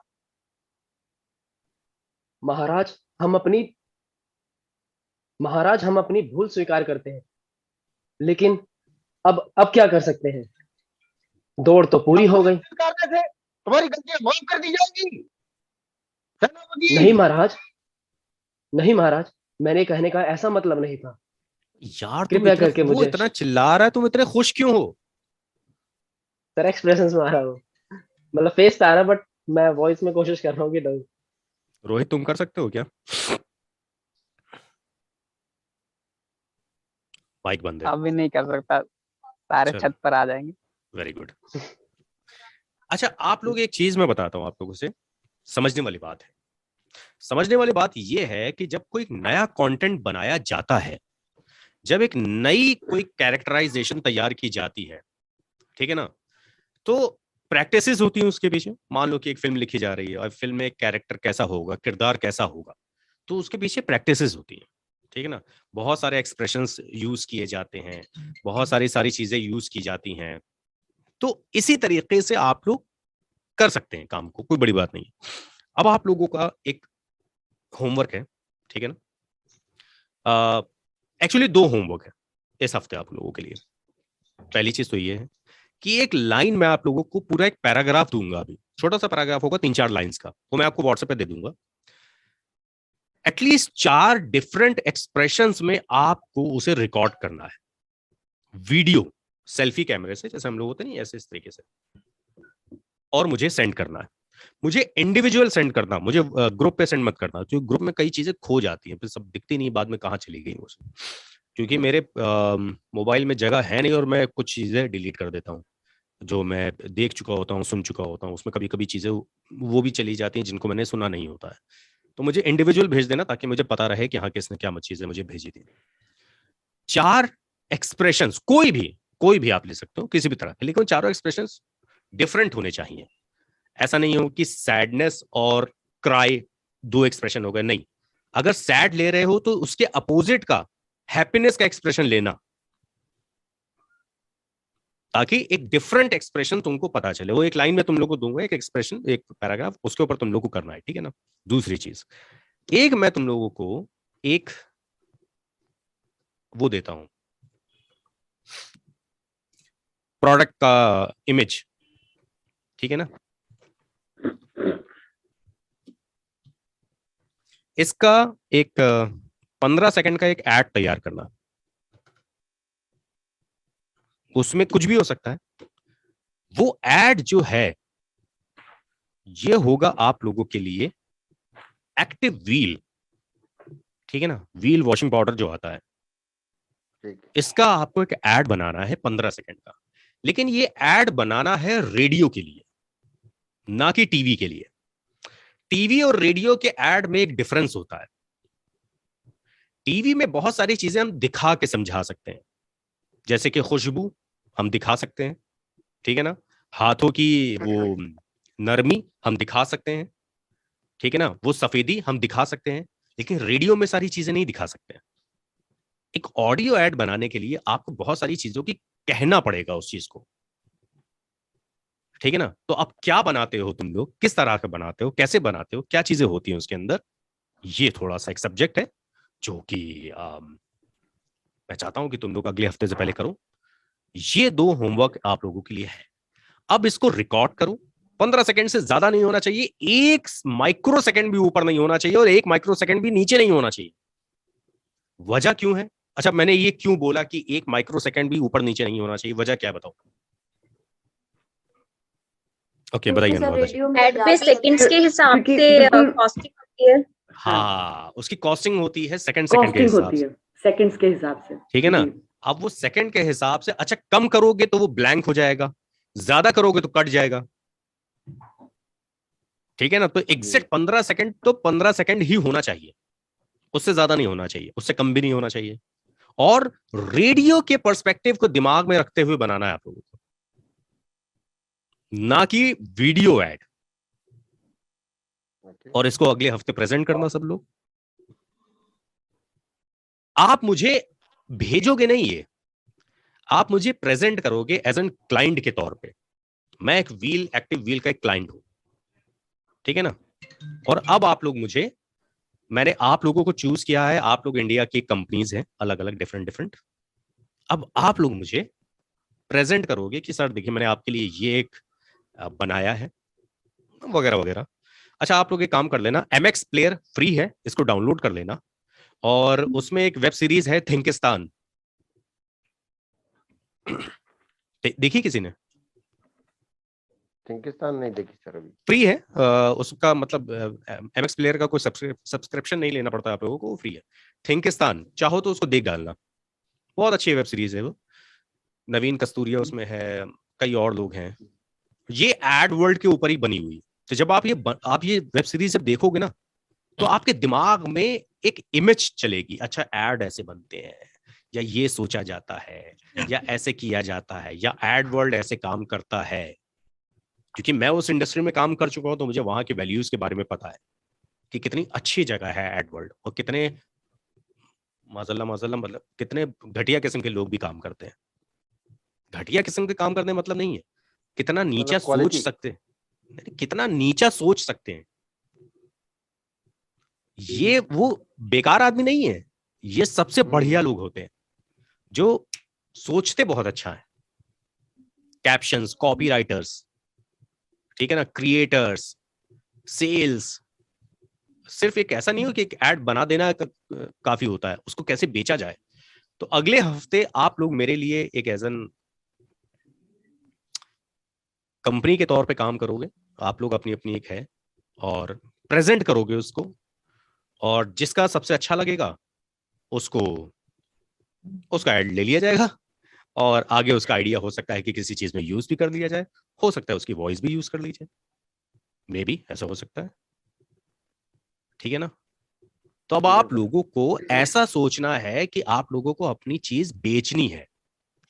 S8: महाराज हम अपनी भूल स्वीकार करते हैं, लेकिन अब क्या कर सकते हैं, दौड़ तो पूरी हो गई।
S7: करने से तुम्हारी गलतियां माफ कर दी जाएगी। सेनापति,
S8: नहीं महाराज, नहीं महाराज, मैंने कहने का ऐसा मतलब नहीं था।
S1: यार
S8: कृपया करके
S1: वो
S8: मुझे
S1: इतना चिल्ला रहा है, तुम इतने खुश क्यों हो?
S8: सर एक्सप्रेशंस में आ रहा हूँ, मतलब फेस पे आ रहा, बट मैं वॉइस में कोशिश कर रहा हूँ कि नहीं।
S1: रोहित तुम कर सकते हो क्या? माइक बंद है।
S4: अभी नहीं कर सकता, सारे
S1: चलो
S4: छत पर आ जाएंगे।
S1: Very good. अच्छा आप लोग, एक चीज मैं बताता हूँ आप लोगों से, समझने वाली बात है। समझने वाली बात यह है कि जब कोई नया कंटेंट बनाया जाता है, जब एक नई कोई कैरेक्टराइजेशन तैयार की जाती है, ठीक है ना, तो प्रैक्टिसेस होती हैं उसके पीछे। मान लो कि एक फिल्म लिखी जा रही है और फिल्म में एक कैरेक्टर कैसा होगा, किरदार कैसा होगा, तो उसके पीछे प्रैक्टिसेस होती हैं, ठीक है ना। बहुत सारे एक्सप्रेशंस यूज किए जाते हैं, बहुत सारी सारी चीजें यूज की जाती हैं। तो इसी तरीके से आप लोग कर सकते हैं काम को, कोई बड़ी बात नहीं है। अब आप लोगों का एक होमवर्क है, ठीक है ना। एक्चुअली दो होमवर्क है इस हफ्ते आप लोगों के लिए। पहली चीज तो ये है कि एक लाइन मैं आप लोगों को पूरा एक पैराग्राफ दूंगा, अभी छोटा सा पैराग्राफ होगा 3-4 लाइंस का, वो मैं आपको व्हाट्सएप पे दे दूंगा। एटलीस्ट 4 डिफरेंट एक्सप्रेशंस में आपको उसे रिकॉर्ड करना है, वीडियो सेल्फी कैमरे से, जैसे हम लोग होते नहीं ऐसे, इस तरीके से, और मुझे सेंड करना है। मुझे इंडिविजुअल सेंड करना, मुझे ग्रुप पे सेंड मत करना, क्योंकि ग्रुप में कई चीजें खो जाती हैं, फिर सब दिखती नहीं, बाद में कहाँ चली गई वो सब। क्योंकि मेरे मोबाइल में जगह है नहीं और मैं कुछ चीजें डिलीट कर देता हूँ जो मैं देख चुका होता हूँ, सुन चुका होता हूँ। उसमें कभी कभी चीजें वो भी चली जाती हैं जिनको मैंने सुना नहीं होता है। तो मुझे इंडिविजुअल भेज देना ताकि मुझे पता रहे कि हाँ किसने क्या चीजें मुझे भेजी थी। 4 एक्सप्रेशंस, कोई भी आप ले सकते हो किसी भी तरह के, लेकिन चारों एक्सप्रेशंस डिफरेंट होने चाहिए। ऐसा नहीं हो कि सैडनेस और क्राई 2 एक्सप्रेशन हो गए, नहीं। अगर सैड ले रहे हो तो उसके अपोजिट का हैप्पीनेस का एक्सप्रेशन लेना, ताकि एक डिफरेंट एक्सप्रेशन तुमको पता चले। वो एक लाइन में तुम लोग को दूंगा, एक एक्सप्रेशन, एक पैराग्राफ, उसके ऊपर तुम लोग को करना है, ठीक है ना। दूसरी चीज, एक मैं तुम लोगों को एक वो देता हूं, प्रोडक्ट का इमेज, ठीक है ना। इसका एक 15 सेकंड का एक ऐड तैयार करना, उसमें कुछ भी हो सकता है। वो ऐड जो है ये होगा आप लोगों के लिए एक्टिव व्हील, ठीक है ना, व्हील वॉशिंग पाउडर जो आता है,
S7: ठीक है।
S1: इसका आपको एक ऐड बनाना है 15 सेकंड का। लेकिन ये ऐड बनाना है रेडियो के लिए, ना कि टीवी के लिए। टीवी और रेडियो के ऐड में एक डिफरेंस होता है। टीवी में बहुत सारी चीजें हम दिखा के समझा सकते हैं, जैसे कि खुशबू हम दिखा सकते हैं, ठीक है ना, हाथों की वो नरमी हम दिखा सकते हैं, ठीक है ना, वो सफेदी हम दिखा सकते हैं। लेकिन रेडियो में सारी चीजें नहीं दिखा सकते हैं। एक ऑडियो ऐड बनाने के लिए आपको बहुत सारी चीजों की कहना पड़ेगा उस चीज को, ठीक है ना। तो अब क्या बनाते हो तुम लोग, किस तरह का बनाते हो, कैसे बनाते हो, क्या चीजें होती हैं उसके अंदर, ये थोड़ा सा एक सब्जेक्ट है जो कि मैं चाहता हूं कि तुम लोग अगले हफ्ते से पहले करो। ये 2 होमवर्क आप लोगों के लिए है। अब इसको रिकॉर्ड करो, 15 सेकंड से ज्यादा नहीं होना चाहिए, 1 माइक्रो सेकंड भी ऊपर नहीं होना चाहिए और 1 माइक्रो सेकंड भी नीचे नहीं होना चाहिए। वजह क्यों है? अच्छा मैंने ये क्यों बोला कि 1 माइक्रो सेकंड भी ऊपर नीचे नहीं होना चाहिए, वजह क्या बताओ? ओके
S3: क्योंकि
S1: बताइए
S3: सर
S1: अनुराधा जी।
S3: रेडियो में
S6: एड पे
S3: ज्यादा
S6: सेकंड्स के हिसाब
S5: क्योंकि
S6: से
S5: बिल्कुल
S6: कॉस्टिंग होती है।
S1: हाँ उसकी कॉस्टिंग होती है सेकंड सेकंड के
S5: कॉस्टिंग
S1: हिसाब
S5: होती
S1: से,
S5: है सेकंड्स के हिसाब से।
S1: ठीक है ना।
S5: जी
S1: अब वो सेकंड के हिसाब से, अच्छा कम करोगे तो वो ब्लैंक हो जाएगा, ज्यादा करोगे तो कट जाएगा, ठीक है ना। तो एग्जैक्ट 15 सेकंड तो 15 सेकंड ही होना चाहिए, उससे ज्यादा नहीं होना चाहिए, उससे कम भी नहीं होना चाहिए। और रेडियो के पर्सपेक्टिव को दिमाग में रखते हुए बनाना है आप लोगों को, ना कि वीडियो ऐड। और इसको अगले हफ्ते प्रेजेंट करना सब लोग। आप मुझे भेजोगे नहीं, ये आप मुझे प्रेजेंट करोगे एज एन क्लाइंट के तौर पे। मैं एक व्हील, एक्टिव व्हील का एक क्लाइंट हूं, ठीक है ना। और अब आप लोग मुझे, मैंने आप लोगों को चूज किया है, आप लोग इंडिया की कंपनीज हैं अलग अलग, डिफरेंट डिफरेंट। अब आप लोग मुझे प्रेजेंट करोगे कि सर देखिए मैंने आपके लिए ये एक बनाया है, वगैरह वगैरह। अच्छा आप लोग एक काम कर लेना, MX प्लेयर फ्री है, इसको डाउनलोड कर लेना। और उसमें एक वेब सीरीज है थिंकिस्तान। देखी किसी ने?
S7: थिंकिस्तान नहीं देखी सर अभी।
S1: फ्री है उसका, मतलब एमएक्स प्लेयर का कोई सब्सक्रिप्शन नहीं लेना पड़ता आप लोगों को, फ्री है। थिंकिस्तान, चाहो तो उसको देख डालना, बहुत अच्छी वेब सीरीज है वो। नवीन कस्तूरिया उसमें है, कई और लोग हैं। ये एड वर्ल्ड के ऊपर ही बनी हुई। तो जब आप ये वेब सीरीज जब देखोगे ना, तो आपके दिमाग में एक इमेज चलेगी, अच्छा एड ऐसे बनते हैं, या ये सोचा जाता है, या ऐसे किया जाता है, या एड वर्ल्ड ऐसे काम करता है। क्योंकि मैं उस इंडस्ट्री में काम कर चुका हूं, तो मुझे वहां के वैल्यूज के बारे में पता है कि कितनी अच्छी जगह है एड वर्ल्ड, और कितने माजल्ला मतलब कितने घटिया किस्म के लोग भी काम करते हैं। घटिया किस्म के काम करने मतलब नहीं है, कितना नीचा
S7: मतलब
S1: सोच
S7: क्वालिटी।
S1: सकते हैं, कितना नीचा सोच सकते हैं। ये वो बेकार आदमी नहीं है, ये सबसे बढ़िया लोग होते हैं जो सोचते बहुत अच्छा है। कैप्शंस, कॉपी राइटर्स, ठीक है ना, क्रिएटर्स, सेल्स। सिर्फ एक ऐसा नहीं हो कि एक एड बना देना काफी होता है, उसको कैसे बेचा जाए। तो अगले हफ्ते आप लोग मेरे लिए एक एज एन कंपनी के तौर पे काम करोगे। आप लोग अपनी अपनी एक है, और प्रेजेंट करोगे उसको, और जिसका सबसे अच्छा लगेगा उसको उसका ऐड ले लिया जाएगा, और आगे उसका आइडिया हो सकता है कि किसी चीज में यूज भी कर लिया जाए, हो सकता है उसकी वॉइस भी यूज कर ली जाए, मे बी ऐसा हो सकता है। ठीक है ना? तो अब आप लोगों को ऐसा सोचना है कि आप लोगों को अपनी चीज बेचनी है,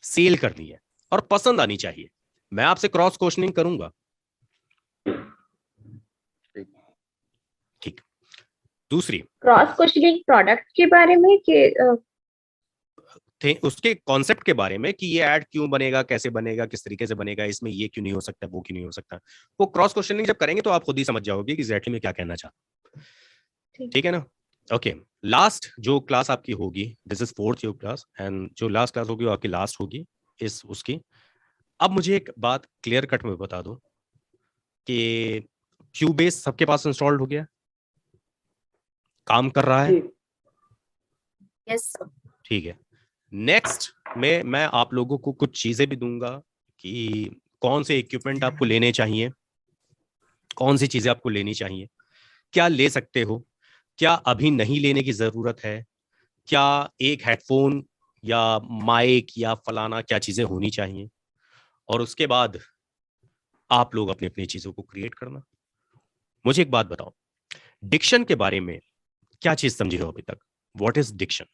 S1: सेल करनी है, और पसंद आनी चाहिए। मैं आपसे क्रॉस क्वेश्चनिंग करूंगा। ठीक। दूसरी,
S9: क्रॉस क्वेश्चनिंग प्रोडक्ट के बारे में कि
S1: उसके कॉन्सेप्ट के बारे में कि ये ऐड क्यों बनेगा, कैसे बनेगा, किस तरीके से बनेगा, इसमें ये क्यों नहीं हो सकता, वो क्यों नहीं हो सकता। वो क्रॉस क्वेश्चनिंग जब करेंगे तो आप खुद ही समझ जाओगे कि एग्जैक्टली मैं क्या कहना चाहता हूं। ठीक है ना? ओके। लास्ट जो क्लास आपकी होगी, this is 4th your class, and जो लास्ट क्लास होगी वो आपकी लास्ट होगी इस उसकी। अब मुझे एक बात क्लियर कट में बता दो कि क्यूबेस सबके पास इंस्टॉल्ड हो गया, काम कर रहा है?
S9: यस
S1: ठीक है। नेक्स्ट में मैं आप लोगों को कुछ चीजें भी दूंगा कि कौन से इक्विपमेंट आपको लेने चाहिए, कौन सी चीजें आपको लेनी चाहिए, क्या ले सकते हो, क्या अभी नहीं लेने की जरूरत है, क्या एक हेडफोन या माइक या फलाना क्या चीजें होनी चाहिए। और उसके बाद आप लोग अपनी अपनी चीजों को क्रिएट करना। मुझे एक बात बताओ, डिक्शन के बारे में क्या चीज समझे हो अभी तक? What is diction?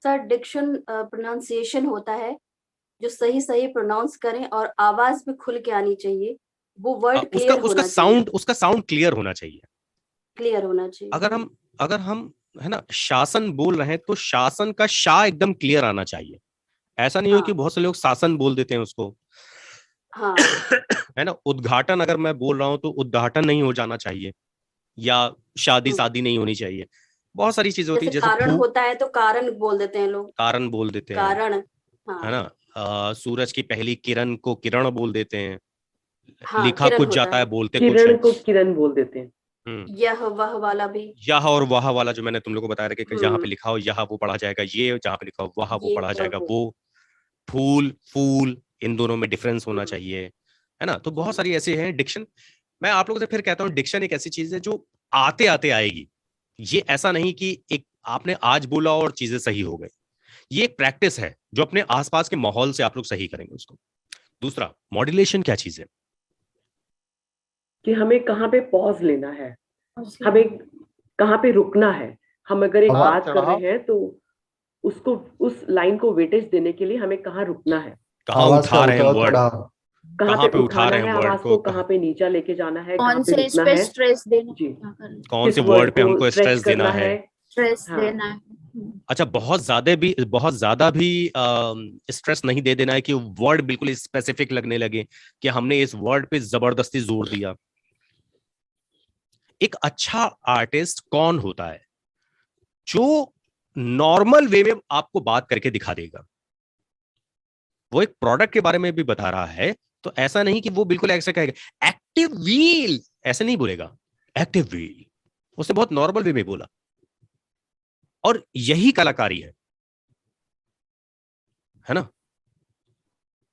S3: Sir diction pronunciation होता है, जो सही सही प्रोनाउंस करें और आवाज भी खुल के आनी चाहिए, वो वर्ड
S1: उसका
S3: क्लियर
S1: उसका
S3: होना चाहिए,
S1: साउंड क्लियर होना चाहिए।
S3: क्लियर होना चाहिए।
S1: अगर हम है ना शासन बोल रहे हैं तो शासन का शा एकदम क्लियर आना चाहिए। ऐसा नहीं हो कि
S3: हाँ
S1: बहुत से लोग शासन बोल देते हैं उसको।
S3: हाँ
S1: है ना, उद्घाटन अगर मैं बोल रहा हूं तो उद्घाटन नहीं हो जाना चाहिए, या शादी शादी नहीं होनी चाहिए। बहुत सारी चीजें होती है,
S3: जैसे
S1: जैसे
S3: कारण होता है तो कारण बोल देते हैं लोग,
S1: कारण बोल देते हैं,
S3: कारण।
S1: है
S3: हाँ
S1: ना। सूरज की पहली किरण को किरण बोल देते हैं,
S3: हाँ,
S1: लिखा
S3: किरण
S1: कुछ
S3: होता
S1: जाता है,
S3: है।
S1: बोलते कुछ है।
S5: किरण को किरण बोल देते हैं।
S3: यह वह वाला भी।
S1: यह और वह वाला जो मैंने तुम लोग को बताया कि जहां पे लिखा हो यह वो पढ़ा जाएगा, ये जहां पे लिखा हो वह वो
S3: ये
S1: पढ़ा
S3: वह
S1: जाएगा,
S3: वो।
S1: वो। फूल फूल, इन दोनों में डिफरेंस होना चाहिए, है ना। तो बहुत सारी ऐसे हैं डिक्शन। मैं आप लोगों से फिर कहता हूँ, डिक्शन एक ऐसी चीज है जो आते आते आएगी। ये ऐसा नहीं कि एक आपने आज बोला और चीजें सही हो गई। ये एक प्रैक्टिस है जो अपने आसपास के माहौल से आप लोग सही करेंगे उसको। दूसरा, मॉड्यूलेशन क्या चीज है?
S5: कि हमें कहाँ पे पॉज लेना है, हमें कहाँ पे रुकना है। हम अगर एक बात कर रहे हैं तो उसको, उस लाइन को वेटेज देने के लिए हमें कहाँ रुकना है,
S1: कहाँ
S2: आवाज
S1: उठा
S2: का
S1: रहे हैं
S2: उतार
S1: वर्ड,
S2: चढ़ाव।
S5: कहाँ पे
S1: उठा
S5: उठाना
S1: रहे हैं
S5: है
S1: वर्ड
S5: आवाज को, कहाँ पे नीचा लेके जाना है, कहाँ
S9: कौन
S5: पे
S9: से इस
S5: रुकना
S9: पे
S5: है।
S9: स्ट्रेस देना
S5: जी,
S1: कौन
S5: किस
S1: से
S5: वर्ड
S1: वर्ड पे
S5: को
S1: हमको
S5: स्ट्रेच
S1: स्ट्रेस देना
S5: करना है।
S9: स्ट्रेस
S5: हाँ,
S9: देना है।
S1: अच्छा, बहुत ज्यादा भी स्ट्रेस नहीं दे देना है कि वर्ड बिल्कुल स्पेसिफिक लगने लगे कि हमने इस वर्ड पे जबरदस्ती जोर दिया। एक अच्छा आर्टिस्ट कौन होता है? जो नॉर्मल वे में आपको बात करके दिखा देगा। वो एक प्रोडक्ट के बारे में भी बता रहा है, तो ऐसा नहीं कि वो बिल्कुल ऐसा कहेगा एक्टिव व्हील, ऐसे नहीं बोलेगा एक्टिव व्हील। उसने बहुत नॉर्मल वे में बोला। और यही कलाकारी है ना।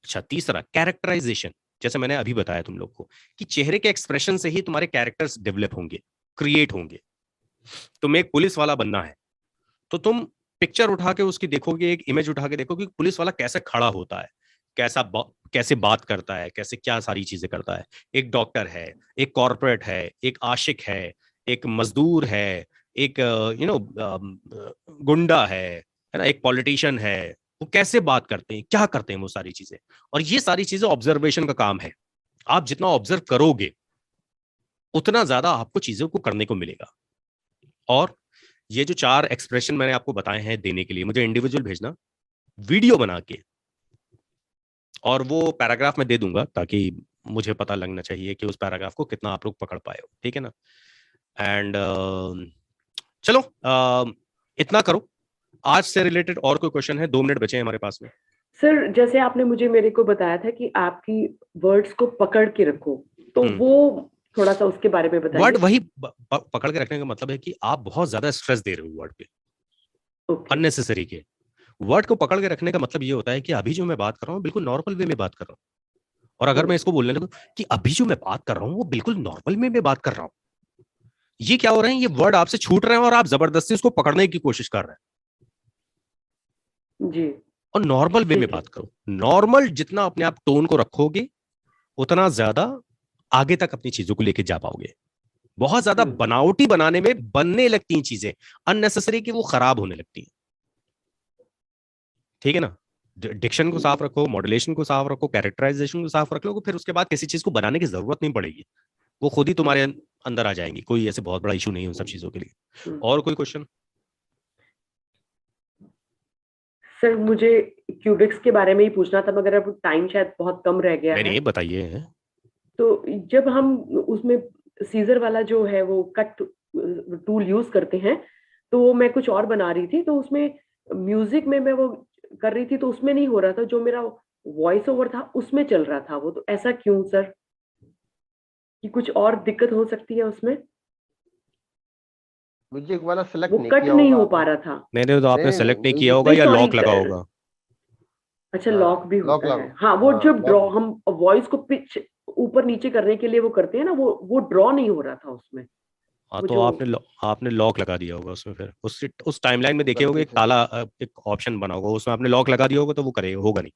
S1: अच्छा, तीसरा कैरेक्टराइजेशन। जैसे मैंने अभी बताया तुम लोग को कि चेहरे के एक्सप्रेशन से ही तुम्हारे कैरेक्टर्स डेवलप होंगे, क्रिएट होंगे। तुम्हें एक पुलिस वाला बनना है तो तुम पिक्चर उठा के उसकी देखोगे, एक इमेज उठा के देखोगे कि पुलिस वाला कैसे खड़ा होता है, कैसे बात करता है, कैसे क्या सारी चीजें करता है। एक डॉक्टर है, एक कॉर्पोरेट है, एक आशिक है, एक मजदूर है, एक गुंडा है ना, एक पॉलिटिशियन है। वो कैसे बात करते हैं, क्या करते हैं, वो सारी चीजें। और ये सारी चीजें ऑब्जर्वेशन का काम है। आप जितना ऑब्जर्व करोगे उतना ज्यादा आपको चीजों को करने को मिलेगा। और ये जो 4 एक्सप्रेशन मैंने आपको बताए हैं देने के लिए, मुझे इंडिविजुअल भेजना वीडियो बना के, और वो पैराग्राफ मैं दे दूंगा ताकि मुझे पता लगना चाहिए कि उस पैराग्राफ को कितना आप लोग पकड़ पाए हो, ठीक है ना। एंड चलो इतना करो। आज से रिलेटेड और कोई क्वेश्चन है? 2 मिनट बचे हैं हमारे पास में।
S5: सर जैसे आपने मेरे को बताया था कि आपकी वर्ड्स को पकड़ के रखो, तो वो थोड़ा सा उसके बारे में बताइए।
S1: वर्ड वही पकड़ के रखने का मतलब है कि आप बहुत ज्यादा स्ट्रेस दे रहे हो वर्ड पे, अननेसेसरी के। वर्ड को पकड़ के रखने का मतलब ये होता है कि अभी जो मैं बात कर रहा हूँ बिल्कुल नॉर्मल वे में बात कर रहा हूँ। और अगर मैं इसको बोलने लगूं कि अभी जो मैं बात कर रहा हूँ वो बिल्कुल नॉर्मल वे में बात कर रहा हूँ, ये क्या हो रहा है, ये वर्ड आपसे छूट रहे हैं और आप जबरदस्ती उसको पकड़ने की कोशिश कर रहे हैं।
S5: जी।
S1: और नॉर्मल वे में बात करो। नॉर्मल जितना अपने आप टोन को रखोगे उतना ज्यादा आगे तक अपनी चीजों को लेके जा पाओगे। बहुत ज्यादा बनावटी बनाने में बनने लगती हैं चीजें, अननेसेसरी की वो खराब होने लगती हैं, ठीक है ना। डिक्शन को साफ रखो, मॉड्यूलेशन को साफ रखो, कैरेक्टराइजेशन को साफ रख लो, फिर उसके बाद किसी चीज को बनाने की जरूरत नहीं पड़ेगी, वो खुद ही तुम्हारे अंदर आ जाएंगी। कोई ऐसे बहुत बड़ा इशू नहीं है उन सब चीजों के लिए। और कोई क्वेश्चन?
S5: सर मुझे क्यूबिक्स के बारे में ही पूछना था, मगर अब टाइम शायद बहुत कम रह गया है।
S1: नहीं, बताइए।
S5: तो जब हम उसमें सीजर वाला जो है वो कट टूल यूज करते हैं, तो वो मैं कुछ और बना रही थी, तो उसमें म्यूजिक में मैं वो कर रही थी, तो उसमें नहीं हो रहा था। जो मेरा वॉइस ओवर था उसमें चल रहा था वो। तो ऐसा क्यों सर, कि कुछ और दिक्कत हो सकती है उसमें?
S7: म्यूजिक वाला सेलेक्ट
S5: वो
S7: नहीं
S5: कट
S7: किया
S5: नहीं
S7: होगा
S5: हो पा रहा था।
S1: मैंने तो आपने सेलेक्ट नहीं किया होगा या लॉक लगा होगा।
S5: अच्छा, लॉक भी होता है। हाँ, वो जो ड्रॉ हम वॉइस को पिच ऊपर नीचे करने के लिए वो करते हैं ना, वो ड्रॉ नहीं हो रहा था उसमें।
S1: हाँ, तो आपने लॉक लगा दिया होगा उसमें। फिर उस टाइमलाइन में देखे होगे एक काला एक ऑप्शन बना होगा, उसमें आपने लॉक लगा दिया होगा, तो वो करेगा, होगा नहीं।